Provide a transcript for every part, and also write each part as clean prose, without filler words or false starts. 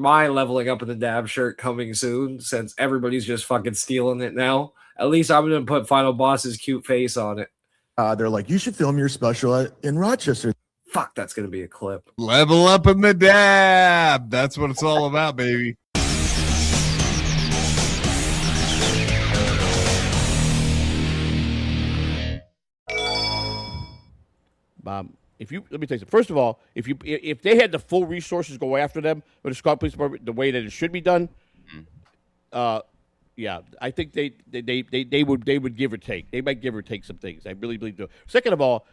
my leveling up in the dab shirt coming soon, since everybody's just fucking stealing it now. At least I'm gonna put Final Boss's cute face on it. They're like, you should film your special in Rochester. Fuck, that's gonna be a clip. Level up in the dab. That's what it's all about, baby. Bob, let me tell you something. First of all, if they had the full resources go after them with the Chicago Police Department the way that it should be done, yeah, I think they would give or take. They might give or take some things. I really believe. Second of all,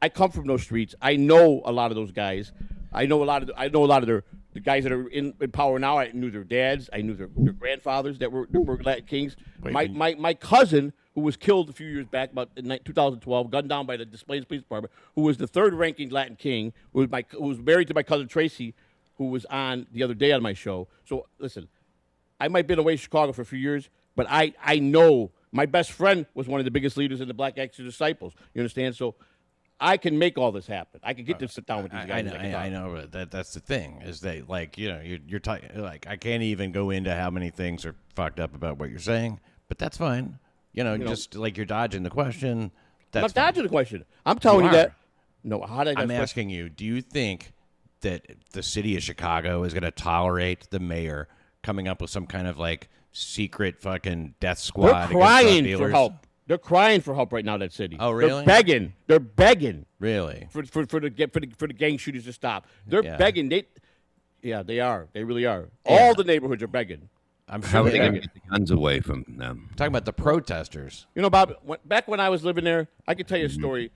I come from those streets. I know a lot of those guys. I know a lot of the guys that are in power now. I knew their dads. I knew their grandfathers that were Latin Kings. My cousin, who was killed a few years back, about in 2012, gunned down by the Des Plaines Police Department, who was the third-ranking Latin King, who was married to my cousin Tracy, who was on the other day on my show. So listen, I might have been away from Chicago for a few years, but I know my best friend was one of the biggest leaders in the Black Action Disciples. You understand? So I can make all this happen. I can get to sit down with these guys. I know, but that's the thing is that, like, you know, you're talking, like, I can't even go into how many things are fucked up about what you're saying, but that's fine. You know, just like you're dodging the question. I'm not dodging the question. I'm telling you that. No, I'm asking you, do you think that the city of Chicago is going to tolerate the mayor coming up with some kind of, like, secret fucking death squad? They're crying for help. They're crying for help right now, that city. Oh, really? They're begging. Really? For the gang shooters to stop. They're begging. They are. They really are. Yeah. All the neighborhoods are begging. I'm sure how are they going to get the guns away from them? I'm talking about the protesters. You know, Bob, back when I was living there, I could tell you a story.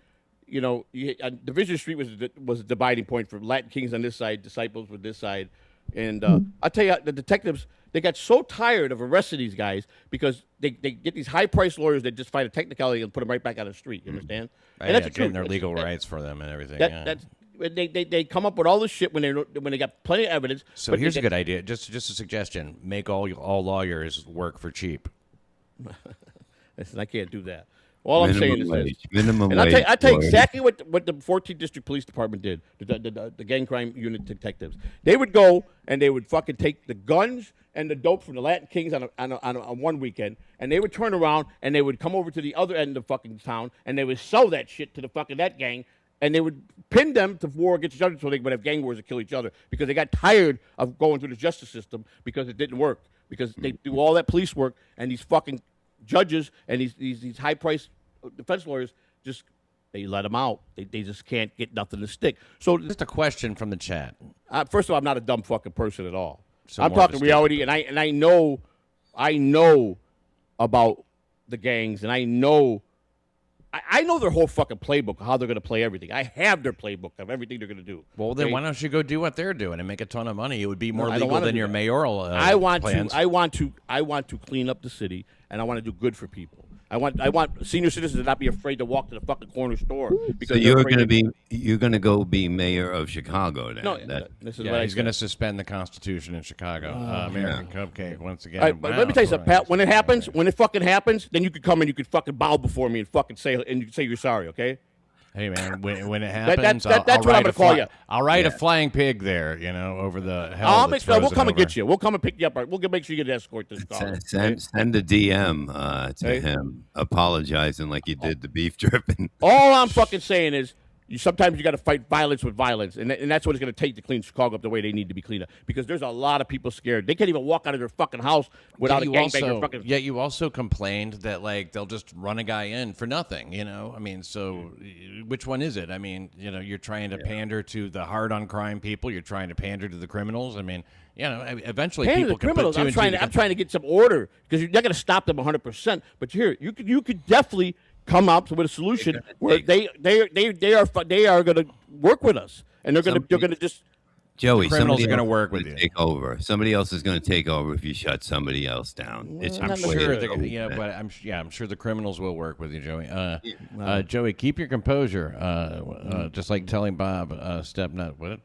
You know, Division Street was a dividing point for Latin Kings on this side, Disciples with this side. And I'll tell you, the detectives, they got so tired of arresting these guys because they get these high-priced lawyers that just find a technicality and put them right back on the street. You understand? And that's getting their legal rights for them and everything. They come up with all this shit when they got plenty of evidence. So here's a good idea. Just a suggestion: make all lawyers work for cheap. Listen, I can't do that. All I'm saying is this. Minimum and wage. I tell you exactly what the 14th District Police Department did. The gang crime unit detectives. They would go and they would fucking take the guns and the dope from the Latin Kings on one weekend, and they would turn around and they would come over to the other end of the fucking town and they would sell that shit to the fucking that gang. And they would pin them to war against each other so they would have gang wars and kill each other because they got tired of going through the justice system because it didn't work. Because they do all that police work and these fucking judges and these high-priced defense lawyers they let them out. They just can't get nothing to stick. So just a question from the chat. First of all, I'm not a dumb fucking person at all. I'm talking reality, and I know about the gangs, and I know their whole fucking playbook, how they're going to play everything. I have their playbook of everything they're going to do. Well, then why don't you go do what they're doing and make a ton of money? It would be more legal than your mayoral plans. I want to clean up the city, and I want to do good for people. I want senior citizens to not be afraid to walk to the fucking corner store. Because so you're going to go be mayor of Chicago then? No, this is what he's going to suspend the Constitution in Chicago. American Cupcake once again. Right, but let me tell you something, Pat. When it fucking happens, then you could come and you could fucking bow before me and fucking say you're sorry, okay? Hey man, when it happens, that's what I'm gonna call you. I'll ride a flying pig there, over the hell. We'll come and get you. We'll come and pick you up. We'll make sure you get escort to Chicago. Send a DM to him apologizing like you did the beef dripping. All I'm fucking saying is sometimes you got to fight violence with violence, and that's what it's going to take to clean Chicago up the way they need to be cleaned up. Because there's a lot of people scared; they can't even walk out of their fucking house without a gangbanger. Yet you also complained that they'll just run a guy in for nothing. I mean, so which one is it? I mean, you're trying to pander to the hard on crime people. You're trying to pander to the criminals. I mean, eventually pander people to the criminals. I'm trying to get some order because you're not going to stop them 100%. But here, you could definitely come up with a solution where they are going to work with us, and they're going to just. Joey, criminals are going to work with you. Take over. Somebody else is going to take over if you shut somebody else down. I'm sure the criminals will work with you, Joey. Joey, keep your composure. Just like telling Bob, step nut. What?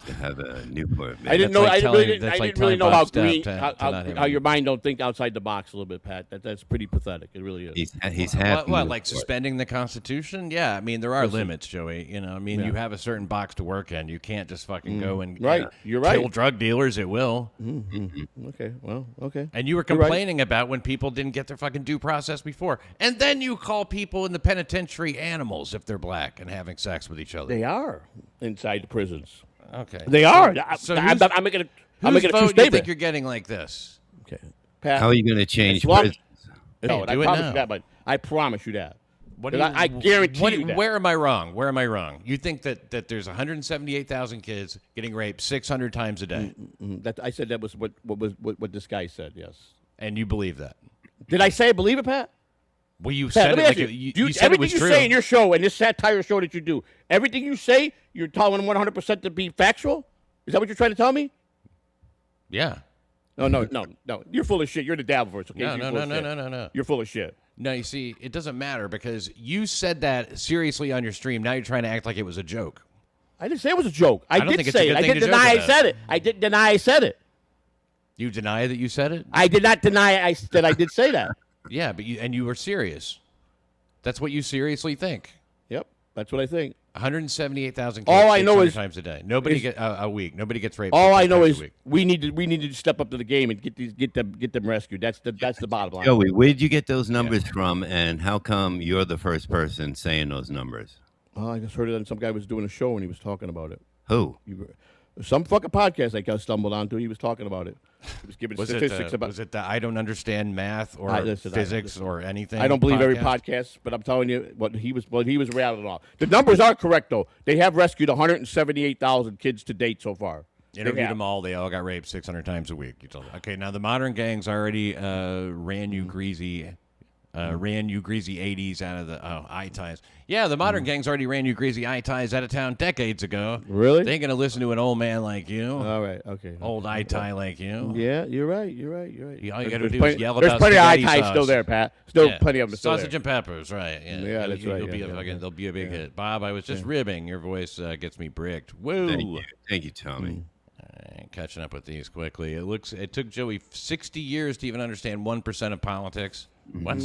to have a Newport. I didn't That's know. like I telling- really didn't, that's I like didn't really telling know how Bob Stepp green, to how, not have how a- your mind don't think outside the box a little bit, Pat. That's pretty pathetic. It really is. He's happy. What, with like it. suspending the Constitution? Yeah, I mean, there are limits, Joey. You know, I mean, you have a certain box to work in. You can't just fucking go and Right. You're right. kill drug dealers at will. Okay. Well. Okay. And you were You're right. complaining about when people didn't get their fucking due process before. And then you call people in the penitentiary animals if they're black and having sex with each other. They are inside the prisons. Okay. They are. So I'm making a true whose vote do you statement. think you're getting like this? Okay. Pat. How are you going to change as long- prisons? No, Hey, I do it promise now. you that, but I promise you that. What Because I guarantee you that. Where am I wrong? Where am I wrong? You think that there's 178,000 kids getting raped 600 times a day, That I said that was what this guy said. Yes. and you believe that? Did I say I believe it, Pat? Well, you Pat, said let it me like ask you. you said it everything was you true. say in your show and this satire show that you do, everything you say, you're telling 100% to be factual. Is that what you're trying to tell me? Yeah. No. You're full of shit. You're the Dabbleverse. Okay? No, You're no, full no, of no, shit. no, no, no. You're full of shit. No, you see, it doesn't matter because you said that seriously on your stream. Now you're trying to act like it was a joke. I didn't say it was a joke. I don't did think it's a say good it. I thing did to joke deny I about. said it. I didn't deny I said it. You deny that you said it? I did not deny that I did say that. Yeah, but you were serious. That's what you seriously think. Yep, that's what I think. 178,000 kids. All I know 600 is- times a day. Nobody get a week. Nobody gets raped. All I 600 know times is a week. we need to step up to the game and get them rescued. That's the bottom line. Joey, where did you get those numbers from, and how come you're the first person saying those numbers? Oh, I just heard it on some guy was doing a show and he was talking about it. Who? Some fucking podcast I got stumbled onto. He was talking about it. He was giving statistics about. Was it the I don't understand math or listen, physics or anything? I don't believe every podcast? podcast, but I'm telling you what he was rattling off. The numbers are correct though. They have rescued 178,000 kids to date so far. They Interviewed have. them all. They all got raped 600 times a week. You told me. Okay, now the modern gangs already ran you greasy 80s out of the eye ties. Yeah, the modern gangs already ran you greasy eye ties out of town decades ago. Really? They ain't gonna listen to an old man like you, All right. Okay. old eye tie like you. Yeah, you're right. All you There's gotta do plenty- is yell There's about plenty of eye spaghetti ties sauce. still there, Pat. Still Yeah. plenty of them still Sausage there. and peppers, right? Yeah, Yeah, that's right, You'll be yeah, a yeah, fucking. yeah. They'll be a big hit. Bob, I was just ribbing. Your voice gets me bricked. Woo! Thank you, Tommy. Catching up with these quickly. It took Joey 60 years to even understand 1% of politics. What?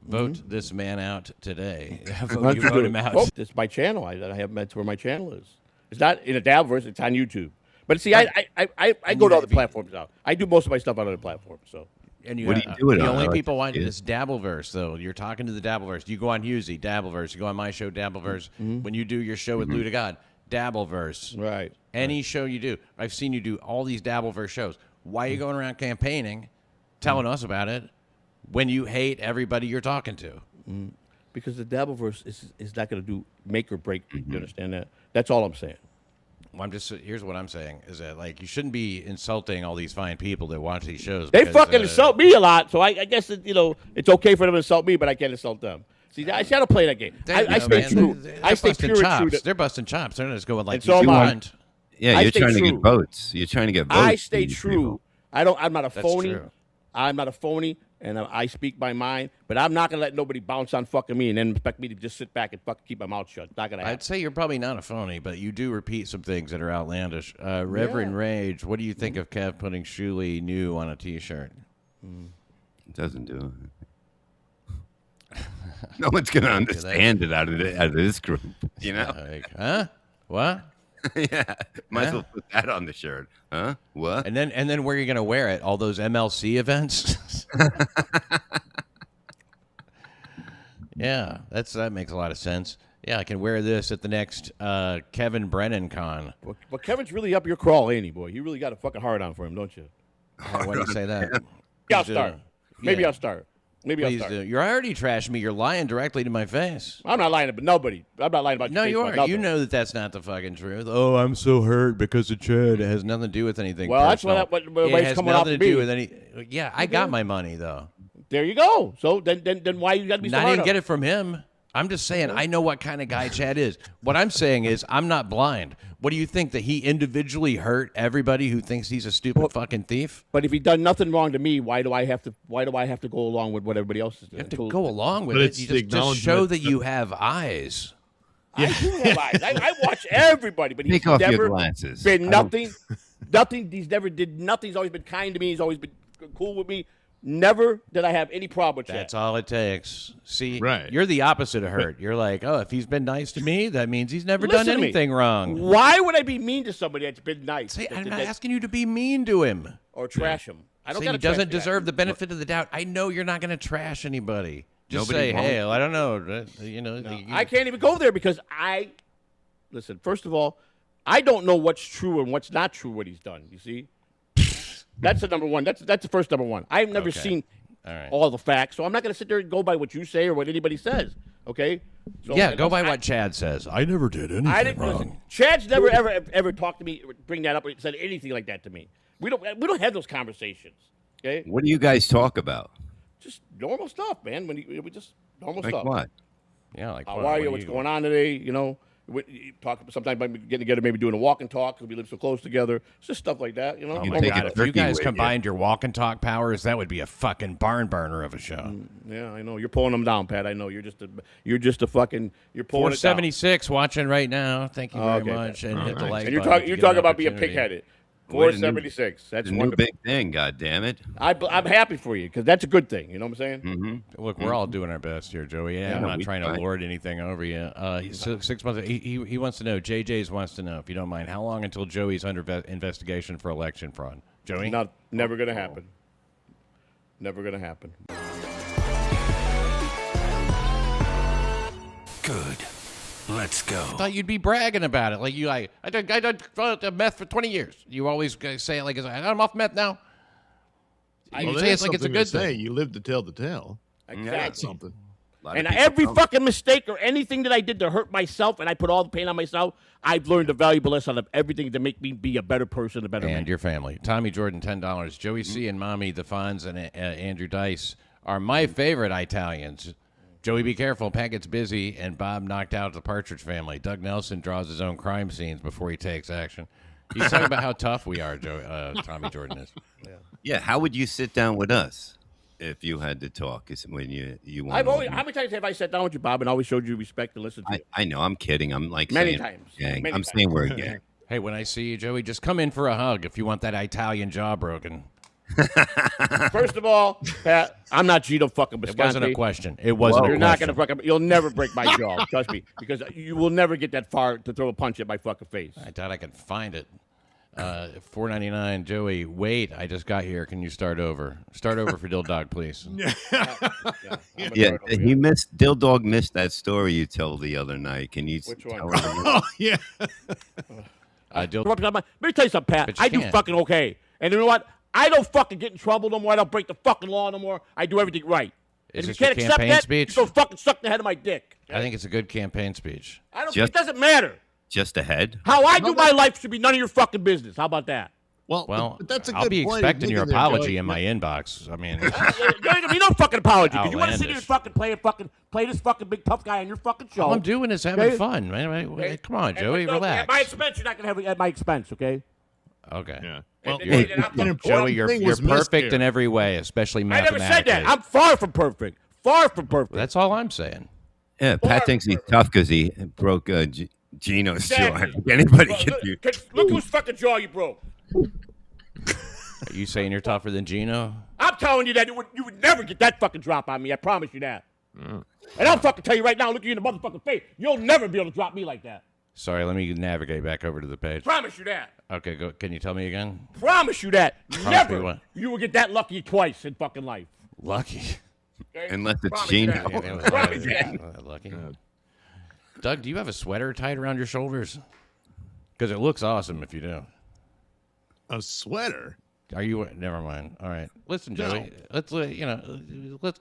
Vote this man out today. You vote him out. Oh, this is my channel. I have that's where my channel is. It's not in a Dabbleverse. It's on YouTube. But see, I go to other platforms now. I do most of my stuff on other platforms. So And What do you do it The on? only I like people to watching see it. this Dabbleverse, though. You're talking to the Dabbleverse. You go on Hughezy, Dabbleverse. You go on my show, Dabbleverse. When you do your show with Lou to God, Dabbleverse. right. Any show you do. I've seen you do all these Dabbleverse shows. Why are you going around campaigning, telling us about it, when you hate everybody you're talking to? Because the Dabbleverse is not going to do make or break. You understand that? That's all I'm saying. Well, here's what I'm saying is that like you shouldn't be insulting all these fine people that watch these shows. They because, fucking insult me a lot, so I guess that, it's okay for them to insult me, but I can't insult them. See, I don't play that game. I stay true. I stay busting pure and chops. true. They're busting chops. They're not just going like And so you am I. want. Yeah, I you're stay trying to true. get votes. You're trying to get votes. I from stay these true. people. I'm not a That's phony. true. I'm not a phony, and I speak my mind. But I'm not gonna let nobody bounce on fucking me and then expect me to just sit back and fucking keep my mouth shut. It's not gonna happen. I'd say you're probably not a phony, but you do repeat some things that are outlandish. Reverend Rage, what do you think of Kev putting Shuli new on a T-shirt? It doesn't do it. No one's gonna understand it out of this group. You know? Like, huh? What? Yeah. Might as well put that on the shirt. Huh? What? And then where are you going to wear it? All those MLC events? Yeah, that makes a lot of sense. Yeah, I can wear this at the next Kevin Brennan con. But Kevin's really up your crawl, ain't he, boy? You really got a fucking hard on for him, don't you? Why do you say that? Maybe I'll Please do. start. Maybe Yeah. I'll start. Maybe I'll Please start. do. You're already trashing me. You're lying directly to my face. I'm not lying about nobody. I'm not lying about No, your you face, are. about You nothing. know that that's not the fucking truth. Oh, I'm so hurt because of Chad. It has nothing to do with anything. Well, that's personal. what it everybody's has coming off nothing to to do be. with any. Yeah, I got my money though. There you go. So then why you got to be so I hard didn't on get him? it from him. I'm just saying I know what kind of guy Chad is. What I'm saying is I'm not blind. What do you think, that he individually hurt everybody who thinks he's a stupid fucking thief? But if he done nothing wrong to me, why do I have to go along with what everybody else is doing? You have to go along with But it. it's You the just show acknowledgement that you have eyes. I do have eyes. I watch everybody, but he's Take off your never glasses. been nothing. Nothing. He's never did nothing. He's always been kind to me. He's always been cool with me. Never did I have any problem with That's Chad. all it takes. See, Right. you're the opposite of Hurt. You're like, oh, if he's been nice to me, that means he's never Listen done to me. anything wrong. Why would I be mean to somebody that's been nice? See, I'm That- not that- asking you to be mean to him. or trash him. I don't See, got he to doesn't deserve the benefit of the doubt. I know you're not going to trash anybody. Just Nobody say, won't. hey, I don't know. I can't even go there because listen, first of all, I don't know what's true and what's not true what he's done. You see? That's the number one. That's the first number one. I've never Okay. seen All right. all the facts, so I'm not going to sit there and go by what you say or what anybody says. Okay? So, Yeah, go by what Chad says. I never did anything I didn't wrong. listen. Chad's never ever talked to me, bring that up, or said anything like that to me. We don't have those conversations. Okay? What do you guys talk about? Just normal stuff, man. We just normal Like stuff. what? Yeah, like How what? are What you? do What's going on today? You know, we talk sometimes about getting together, maybe doing a walk and talk because we live so close together. It's just stuff like that. You know. Oh You my take God, a if you turkey guys with you. combined your walk and talk powers, that would be a fucking barn burner of a show. Yeah, I know you're pulling them down, Pat. I know you're just a fucking you're pulling it down. 476 watching right now. Thank you very Okay, much. And hit the like And you're button talking if you're you get talking an about being opportunity. pig-headed. Wait, a new- 476. That's It's a new wonderful. big thing, God damn it. I'm happy for you because that's a good thing. You know what I'm saying? Mm-hmm. Look, we're all doing our best here, Joey. Yeah, I'm not we trying to try. lord anything over you. He's 6 months. He wants to know. JJ's wants to know, if you don't mind, how long until Joey's under investigation for election fraud? Joey, Never gonna happen. Never gonna happen. Good. Let's go. I thought you'd be bragging about it. Like I done meth for 20 years. You always say it like I'm off meth now. You Well, say it's like it's a good say. thing. You live to tell the tale. Exactly. That's something. And every fucking mistake or anything that I did to hurt myself, and I put all the pain on myself, I've learned a valuable lesson of everything to make me be a better person, a better man. And your family. Tommy Jordan, $10. Joey C. and Mommy, the Fonz, and Andrew Dice are my favorite Italians. Joey, be careful. Pat gets busy, and Bob knocked out the Partridge Family. Doug Nelson draws his own crime scenes before he takes action. He's talking about how tough we are, Tommy Jordan is. Yeah, how would you sit down with us if you had to talk? Is when you want. How many times have I sat down with you, Bob, and always showed you respect and listened to you? I know. I'm kidding. I'm like Many saying times. Gang. Many I'm times. saying we're a gang. Hey, when I see you, Joey, just come in for a hug if you want that Italian jaw broken. First of all, Pat, I'm not Gino fucking Bisconti. It wasn't a question. It wasn't You're a not question. gonna fucking. You'll never break my jaw. Trust me, because you will never get that far to throw a punch at my fucking face. I doubt I can find it. $4.99, Joey. Wait, I just got here. Can you start over? Start over for Dill Dog, please. Yeah, he missed. Dill Dog missed that story you told the other night. Can you? Which one? tell him? Oh yeah. Dill, Let me tell you something, Pat. But you I do can't. fucking okay. And you know what? I don't fucking get in trouble no more. I don't break the fucking law no more. I do everything right. Is and this if you your can't accept campaign that, speech? you go fucking suck the head of my dick. I think it's a good campaign speech. I don't. Just- It doesn't matter. Just ahead. How I do my life should be none of your fucking business. How about that? Well, Well, but that's a good I'll be point. expecting your Thinking there, apology Joey. in my inbox. I mean, There ain't gonna be no fucking apology because you want to sit here and Outlandish. play this fucking big tough guy on your fucking show. all I'm doing is having Okay. fun, man. Okay? Come on, And Joey, no, relax. At my expense, you're not gonna have it at my expense, okay? Okay. Yeah. And- Well, and- look, and I'm- an important Joey, you're thing was missed perfect here. in every way, especially I mathematically. never said that. I'm far from perfect. Far from perfect. That's all I'm saying. Yeah, Pat thinks he's tough because he broke Gino's jaw. Exactly. Anybody Look, can look, do. look whose fucking jaw you broke. Are you saying you're tougher than Gino? I'm telling you that you would never get that fucking drop on me. I promise you that. And I'll fucking tell you right now, look you in the motherfucking face. You'll never be able to drop me like that. Sorry, let me navigate back over to the page. Promise you that. Okay, go. Can you tell me again? Promise you that. me Never. what? You will get that lucky twice in fucking life. Lucky. Okay? Unless it's Promise you Gino. that. Yeah, that Promise you that. lucky. Doug, do you have a sweater tied around your shoulders? Because it looks awesome if you do. A sweater. Are you? Never mind. All right. Listen, No. Joey. Let's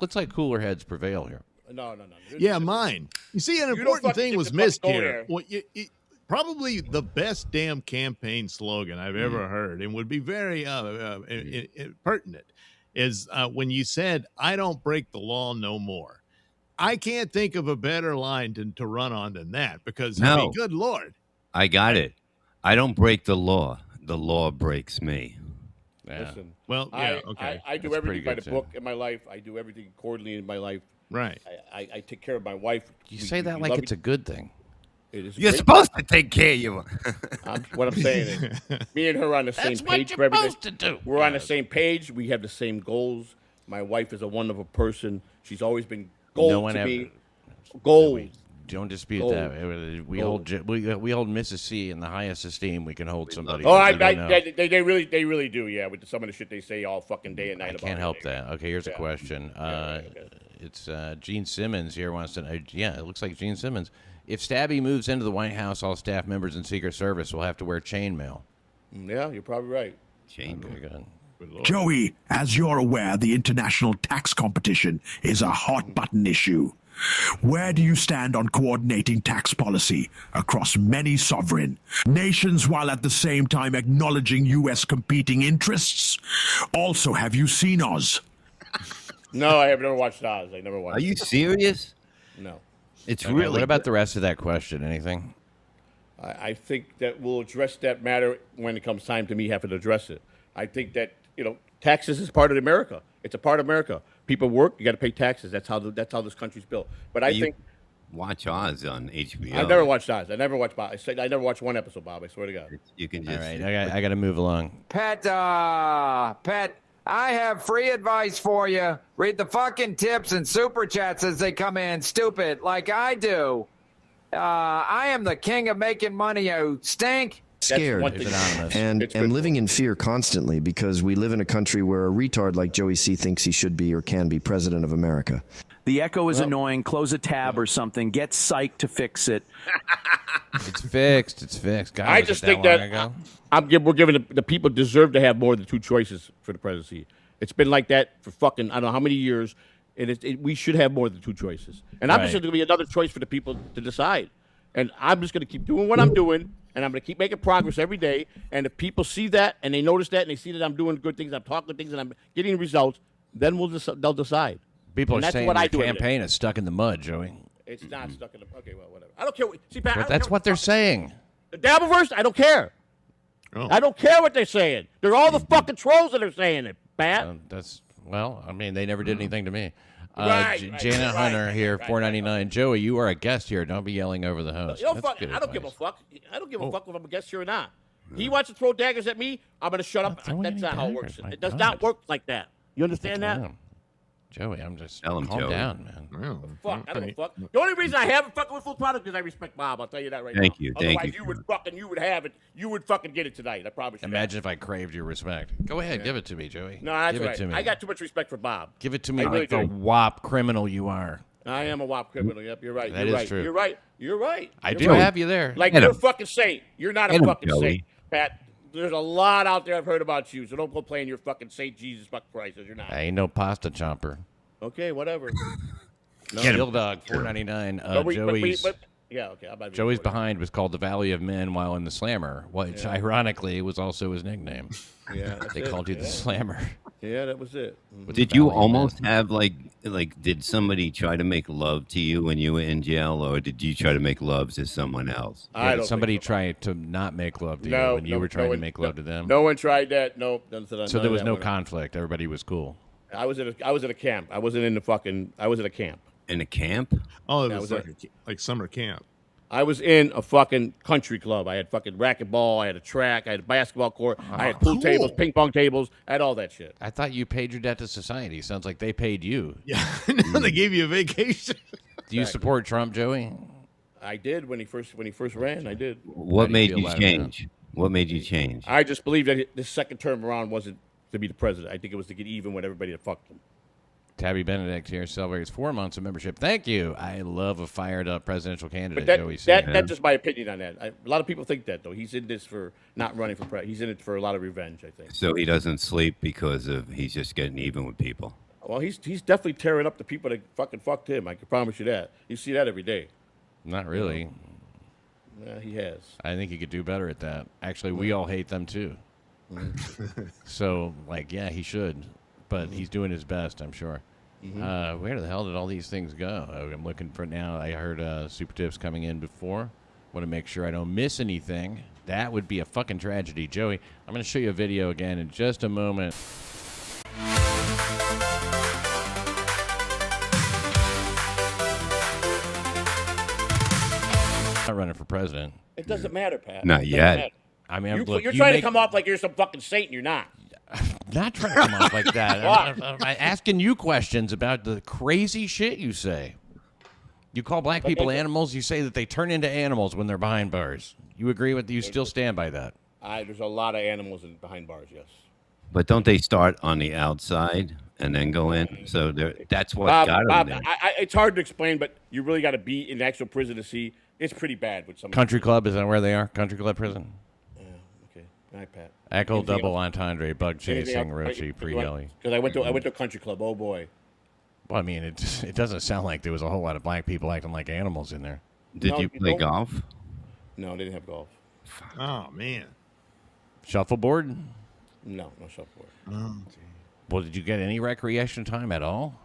let's let cooler heads prevail here. No. Yeah, mine. You see, an don't important fucking thing get was to missed fucking go here. there. Well, probably the best damn campaign slogan I've ever heard, and would be very pertinent, is when you said, "I don't break the law no more." I can't think of a better line to run on than that, because I mean, No. good Lord. I got it. I don't break the law. The law breaks me. Yeah. Listen, Well, yeah, okay. I do That's everything pretty by good, the too. book in my life. I do everything accordingly in my life. Right. I take care of my wife. You say that like it's a good thing. It is You're great. supposed to take care of you. What I'm saying is, me and her are on the same That's page what for you're everything. supposed to do. We're on the same page. We have the same goals. My wife is a wonderful person. She's always been gold No one to ever. me. Gold. Don't dispute Gold. that. We hold Mrs. C in the highest esteem we can hold somebody. Oh, they really do. Yeah, with some of the shit they say all fucking day and night. I about can't it. help that. Okay, here's a question. It's Gene Simmons here wants to know. Yeah, it looks like Gene Simmons. If Stabby moves into the White House, all staff members and Secret Service will have to wear chainmail. Yeah, you're probably right. Very good. Joey, as you're aware, the international tax competition is a hot button issue. Where do you stand on coordinating tax policy across many sovereign nations while at the same time acknowledging U.S. competing interests? Also, have you seen Oz? No, I have never watched Oz. I never watched. Are you serious? No. It's Okay, really. what about the rest of that question? Anything? I think that we'll address that matter when it comes time to me having to address it. I think that taxes is part of America. It's a part of America. People work, you got to pay taxes. That's how this country's built. But I think watch Oz on HBO. I've never watched Oz. I never watched Bob. I never watched one episode, Bob. I swear to God. You can just. All right, I got to move along. Pat, I have free advice for you. Read the fucking tips and super chats as they come in, stupid, like I do. I am the king of making money, you stink. Scared and am living in fear constantly because we live in a country where a retard like Joey C thinks he should be or can be president of America. The echo is annoying. Close a tab or something. Get psyched to fix it. It's fixed. It's fixed. God, I just think that we're giving the people deserve to have more than two choices for the presidency. It's been like that for fucking I don't know how many years, and we should have more than two choices. And I'm just going to be another choice for the people to decide. And I'm just going to keep doing what I'm doing, and I'm going to keep making progress every day. And if people see that and they notice that and they see that I'm doing good things, I'm talking things, and I'm getting results, then they'll decide. People and are that's saying what I the do campaign is stuck in the mud, Joey. It's not stuck in the. Okay, well, whatever. I don't care. See, Pat, But that's what they're saying. The Dabbleverse, I don't care. Oh. I don't care what they're saying. They're all the fucking trolls that are saying it, Pat. They never did anything to me. right, Janet Hunter here, $4.99. Joey, you are a guest here. Don't be yelling over the host. I don't give a fuck. I don't give a fuck if I'm a guest here or not. He wants to throw daggers at me. I'm going to shut up. That's not how it works. It does not work like that. You understand that? Joey, I'm just calm down, man. Fuck, I don't give a fuck. The only reason I haven't fucking with full product is I respect Bob. I'll tell you that right now. Thank you. Otherwise, you would have it. You would fucking get it tonight. I promise you. Imagine if I craved your respect. Go ahead, give it to me, Joey. No, that's give right. it to me. I got too much respect for Bob. Give it to me really like the WAP criminal you are. I am a WAP criminal. Yep, you're right. That you're is right. true. You're right. You're right. I You're do right. have you there. Like you're a fucking saint. You're not a fucking Joey. saint, Pat. There's a lot out there I've heard about you, so don't go playing your fucking Saint Jesus fuck Christ, you're not. I ain't no pasta chomper. Okay, whatever. Steel Dog, $4.99. Yeah, okay. Joey's behind was called the Valley of Men while in the Slammer, which ironically was also his nickname. Yeah, they called you the Slammer. Yeah, that was it. Did you almost have did somebody try to make love to you when you were in jail, or did you try to make love to someone else? Did somebody try to not make love to you when you were trying to make love to them? No one tried that. No. So there was no conflict. Everybody was cool. I was at a camp. I wasn't in the fucking. I was at a camp. In a camp? Oh, it was like summer camp. I was in a fucking country club. I had fucking racquetball. I had a track. I had a basketball court. I had pool tables, ping pong tables. I had all that shit. I thought you paid your debt to society. Sounds like they paid you. Yeah, they gave you a vacation. Do you support Trump, Joey? I did when he first ran. I did. What made you change? What made you change? I just believed that this second term around wasn't to be the president. I think it was to get even with everybody that fucked him. Tabby Benedict here celebrates 4 months of membership. Thank you. I love a fired up presidential candidate, Joey C. That's just my opinion on that. A lot of people think that, though. He's in this for not running for president. He's in it for a lot of revenge, I think. So he doesn't sleep because he's just getting even with people. Well, he's definitely tearing up the people that fucking fucked him. I can promise you that. You see that every day. Not really. Yeah, he has. I think he could do better at that. Actually, we all hate them, too. So, he should. But he's doing his best, I'm sure. Where the hell did all these things go? I'm looking for it now. I heard Super Tips coming in before. Want to make sure I don't miss anything. That would be a fucking tragedy. Joey, I'm going to show you a video again in just a moment. running for president. It doesn't matter, Pat. Not It doesn't yet. matter. I mean, You're trying to come off like you're some fucking saint. You're not. Not trying to come off like that. I'm asking you questions about the crazy shit you say. You call black people animals. You say that they turn into animals when they're behind bars. You agree with? You still stand by that? There's a lot of animals behind bars. Yes. But don't they start on the outside and then go in? So that's what got them there. It's hard to explain, but you really got to be in the actual prison to see. It's pretty bad with some. Country Club, is that where they are? Country Club prison? Yeah, okay. All right, Pat. Echo, double entendre, bug chasing, Rochi, pre-Ellie. Because I went to a country club. Oh, boy. Well, I mean, it doesn't sound like there was a whole lot of black people acting like animals in there. Did you play golf? No, they didn't have golf. Oh, man. Shuffleboard? No shuffleboard. Oh, well, did you get any recreation time at all?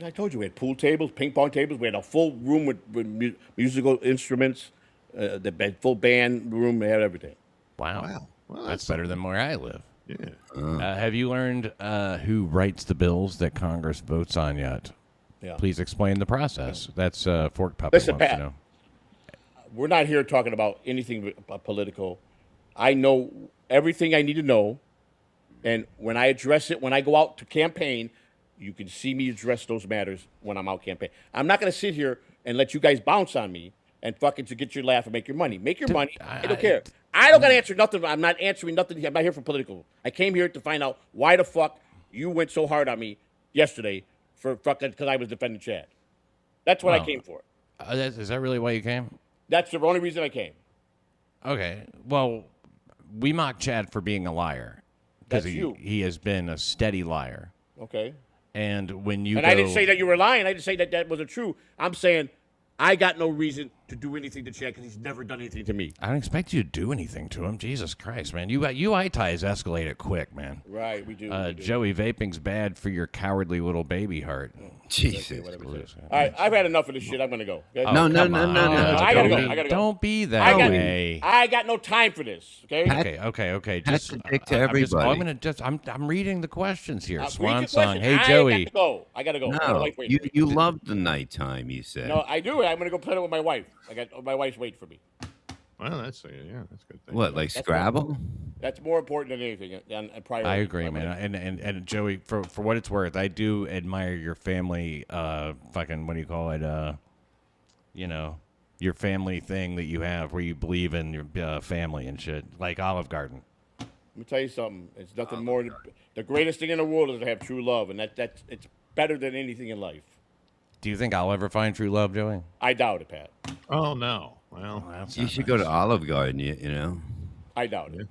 I told you we had pool tables, ping pong tables. We had a full room with musical instruments, the full band room. We had everything. Wow. Well, that's better than where I live. Yeah. Have you learned who writes the bills that Congress votes on yet? Yeah. Please explain the process. That's Fork Puppet Listen, wants Pat, to know. We're not here talking about anything political. I know everything I need to know. And when I address it, when I go out to campaign, you can see me address those matters when I'm out campaigning. I'm not going to sit here and let you guys bounce on me and fucking to get your laugh and make your money. Make your money. I don't care. I don't got to answer nothing. I'm not answering nothing. I'm not here for political. I came here to find out why the fuck you went so hard on me yesterday for fucking because I was defending Chad. That's what I came for. Is that really why you came? That's the only reason I came. Okay. Well, we mock Chad for being a liar. Because he has been a steady liar. Okay. And when you I didn't say that you were lying. I didn't say that wasn't true. I'm saying I got no reason to do anything to Chad because he's never done anything to me. I don't expect you to do anything to him. Jesus Christ, man. UI ties escalated quick, man. Right, we do. Joey, vaping's bad for your cowardly little baby heart. Jesus. All right, I've had enough of this shit. I'm going to go. Okay? No. I got to go. I got to go. Don't be that way. I got no time for this. Okay. Okay. That's a dick to everybody. I'm reading the questions here. Read Swan the song. question. Hey, Joey. I got to go. No, you love the nighttime, you said. No, I do. I'm going to go play it with my wife. My wife's waiting for me. Well, that's good. Thing. What, like Scrabble? That's more important than anything. I agree, man. And Joey, for what it's worth, I do admire your family. Fucking what do you call it? Your family thing that you have where you believe in your family and shit, like Olive Garden. Let me tell you something. It's nothing more. The greatest thing in the world is to have true love, and that's it's better than anything in life. Do you think I'll ever find true love, Joey? I doubt it, Pat. Oh no. Well, you should go to Olive Garden. You know. I doubt it.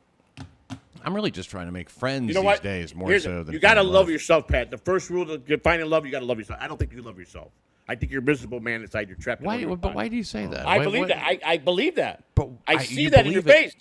I'm really just trying to make friends these days more so than you got to love yourself, Pat. The first rule to finding love, you got to love yourself. I don't think you love yourself. I think you're a miserable man inside. You're trapped. Why do you say that? I believe that. I believe that. But I see that in your face.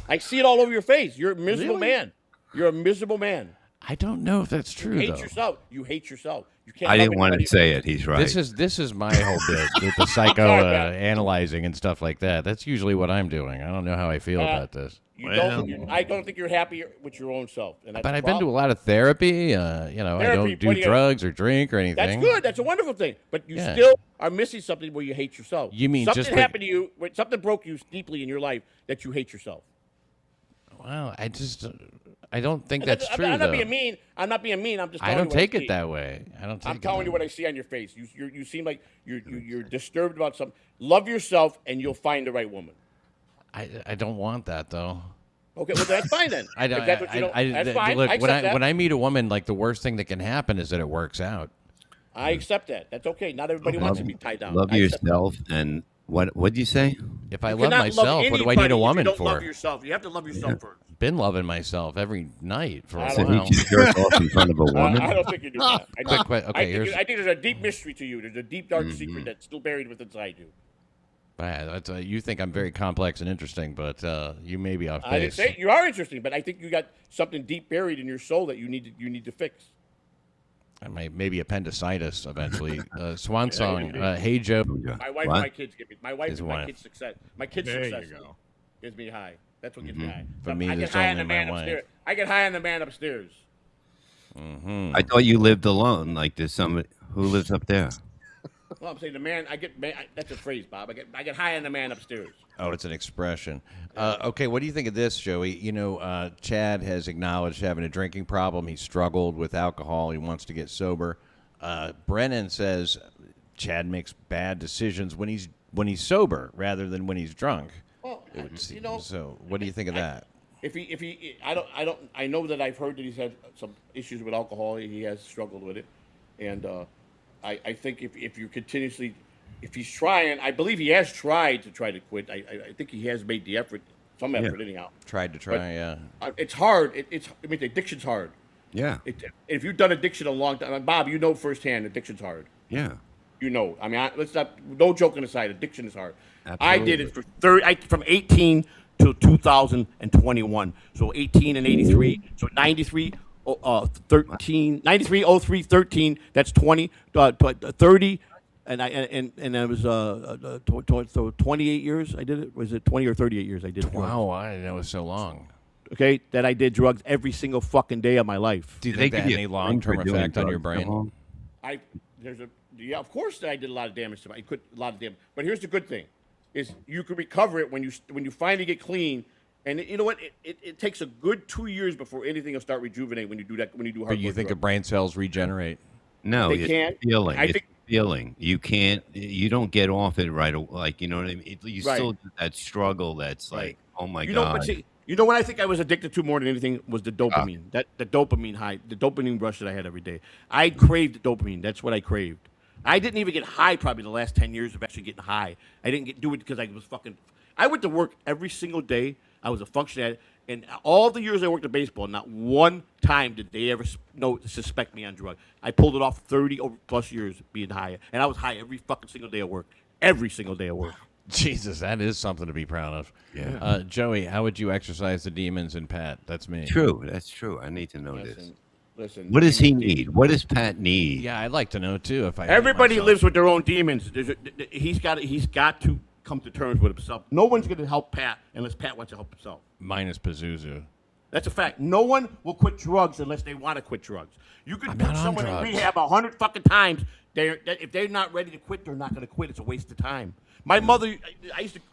I see it all over your face. You're a miserable man. You're a miserable man. I don't know if that's true. You hate yourself. You hate yourself. You can't. I didn't want to say it. He's right. This is my whole bit with the psycho analyzing and stuff like that. That's usually what I'm doing. I don't know how I feel about this. I don't think you're happy with your own self. And that's but I've been to a lot of therapy. I don't do drugs or drink or anything. That's good. That's a wonderful thing. But you still are missing something where you hate yourself. You mean something happened to you? Something broke you deeply in your life that you hate yourself. Well, I don't think that's true. I'm not being mean. I'm not being mean. I'm just. I don't take it that way. I'm telling you what I see on your face. You seem like you're disturbed about something. Love yourself, and you'll find the right woman. I don't want that though. Okay, well that's fine then. That's fine. Look, when I meet a woman, like the worst thing that can happen is that it works out. I accept that. That's okay. Not everybody wants to be tied down. Love yourself, and what'd you say? If I love myself, what do I need a woman for? Love yourself. You have to love yourself first. Been loving myself every night for a while. So he just jerk off in front of a woman? I don't think you do that. I think there's a deep mystery to you. There's a deep, dark secret that's still buried within inside you. You think I'm very complex and interesting, but you may be off base. I didn't say you are interesting, but I think you got something deep buried in your soul that you need to fix. I might maybe appendicitis eventually. Swan song. Hey Joe. My wife and my kids give me. My wife and my kids' success. My kids' success gives me high. That's what gets me high. For me, I get high on the man upstairs. I get high on the man upstairs. I thought you lived alone. Like there's somebody who lives up there. Well, I'm saying the man. That's a phrase, Bob. I get high on the man upstairs. Oh, it's an expression. Okay, what do you think of this, Joey? You know, Chad has acknowledged having a drinking problem. He struggled with alcohol. He wants to get sober. Brennan says Chad makes bad decisions when he's sober rather than when he's drunk. Well, so what do you think of that? I know that I've heard that he's had some issues with alcohol. He has struggled with it, and I think if you're continuously, if he's trying, I believe he has tried to quit. I think he has made the effort, some effort anyhow. Tried to try, yeah. It's hard. I mean, addiction's hard. Yeah. If you've done addiction a long time, Bob, you know firsthand, addiction's hard. Yeah. You know, I mean, let's not. No joking aside, addiction is hard. Absolutely. I did it from 18 to 2021. So 18 and 83. So 93, 13, 93, 03, 13. That's 20, 30, and I was so 28 years. I did it. Was it 20 or 38 years? I did. Wow, I didn't know it was so long. Okay, that I did drugs every single fucking day of my life. Do you think that had any long-term effect on your brain? Yeah, of course I did a lot of damage to my. I could a lot of damage, but here's the good thing, is you can recover it when you finally get clean, and you know what? It takes a good 2 years before anything will start rejuvenating when you do that. When you do hard. But you think the brain cells regenerate? No, they can't. Feeling. It's feeling. You can't. You don't get off it right away. Like, you know what I mean? You still that struggle. That's like, oh my god. But see, you know what I think I was addicted to more than anything was the dopamine. The dopamine high, the dopamine rush that I had every day. I craved dopamine. That's what I craved. I didn't even get high probably the last 10 years of actually getting high. I didn't do it because I was fucking. I went to work every single day. I was a functionary, and all the years I worked at baseball, not one time did they ever suspect me on drugs. I pulled it off 30 plus years being high, and I was high every fucking single day at work. Every single day at work. Jesus, that is something to be proud of. Yeah. Joey, how would you exercise the demons in Pat? That's me. True. That's true. I need to know this. Listen. What does he need? What does Pat need? Yeah, I'd like to know too. If everybody lives with their own demons. He's got to come to terms with himself. No one's going to help Pat unless Pat wants to help himself. Minus Pazuzu. That's a fact. No one will quit drugs unless they want to quit drugs. You could put someone in rehab 100 fucking times. If they're not ready to quit, they're not going to quit. It's a waste of time. My mother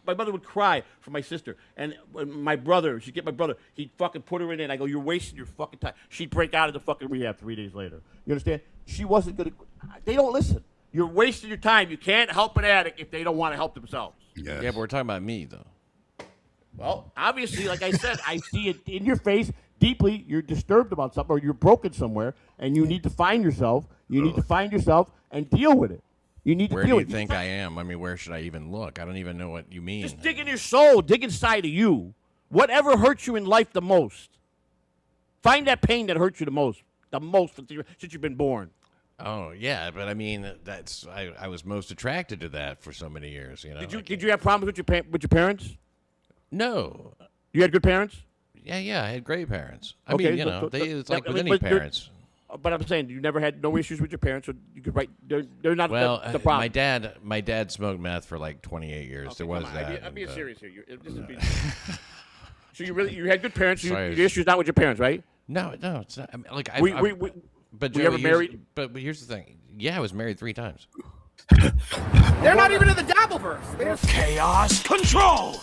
would cry for my sister, and my brother. She'd get my brother. He'd fucking put her in it. And I go, "You're wasting your fucking time." She'd break out of the fucking rehab 3 days later. You understand? She wasn't gonna. They don't listen. You're wasting your time. You can't help an addict if they don't want to help themselves. Yes. Yeah, but we're talking about me though. Well, obviously, like I said, I see it in your face deeply. You're disturbed about something, or you're broken somewhere, and you need to find yourself. You need to find yourself and deal with it. You need to Where deal do with you it. think I am? I mean, where should I even look? I don't even know what you mean. Just dig in your soul. Dig inside of you. Whatever hurts you in life the most. Find that pain that hurts you the most since you've been born. Oh yeah, but I mean, I was most attracted to that for so many years. You know. Did you have problems with your parents? No. You had good parents? Yeah, I had great parents. I Okay, mean, it's like with any parents. But I'm saying you never had no issues with your parents, so you could write. They're not the problem. my dad smoked meth for like 28 years. Okay, there was that. I'm being serious here. So you had good parents. Your issue's not with your parents, right? No, it's not. I mean, like but Joey, you ever married? But here's the thing. Yeah, I was married 3 times. They're not even in the Dabbleverse. Chaos control.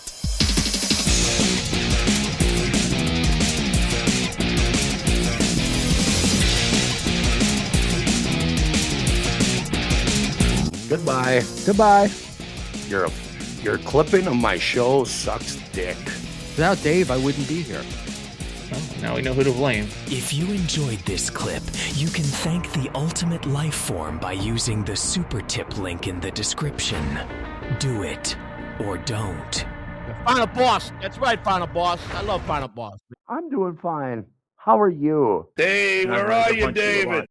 Goodbye. Goodbye. Your clipping of my show sucks dick. Without Dave, I wouldn't be here. Well, now we know who to blame. If you enjoyed this clip, you can thank the ultimate life form by using the super tip link in the description. Do it or don't. Final Boss. That's right, Final Boss. I love Final Boss. I'm doing fine. How are you? Dave, where are you, David?